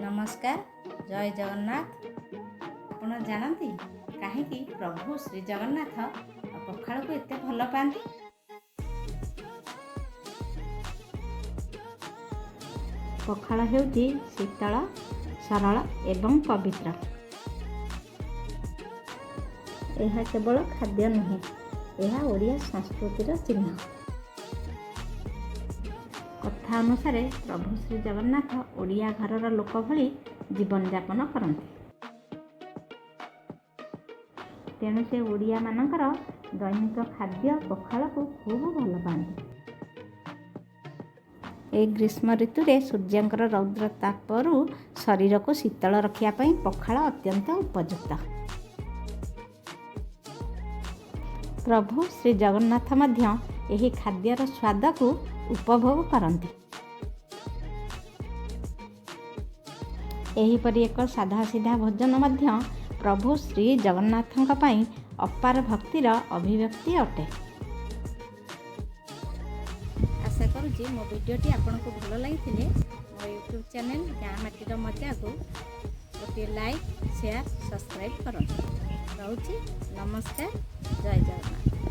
नमस्कार जय जगन्नाथ। आपण जानती कहीं प्रभु श्री जगन्नाथ पखाड़ को एते भल पाती? पखाड़ हेउची शीतल सरल एवं पवित्र। यह केवल खाद्य नुहे, यह ओडिया संस्कृतिर चिन्ह। कथा अनुसार प्रभु श्री जगन्नाथ ओडिया घरर लोक भली जीवन यापन करती। तेणु से ओडिया मानकर दैनिक खाद्य पखाड़ को खूब भल पाती। ए ग्रीष्म ऋतु रे सूर्यंकर रौद्र तापरू शरीर को शीतल रखिया पई पखाड़ अत्यंत उपयुक्त। प्रभु श्री जगन्नाथ मध्य एही खाद्यर स्वाद को उपभोग करती। एहीपरि एक साधा सीधा भोजन मध्य प्रभु श्री जगन्नाथଙ୍କ ପାଇଁ अपार भक्तिर अभिव्यक्ति अटे। आशा करूँ मो वीडियोटी आपको भल लगी मो यूट्यूब चैनल गाँ माटीर मजा को गोटे लाइक शेयर सब्सक्राइब करूँ। रोची नमस्कार जय जगन्नाथ।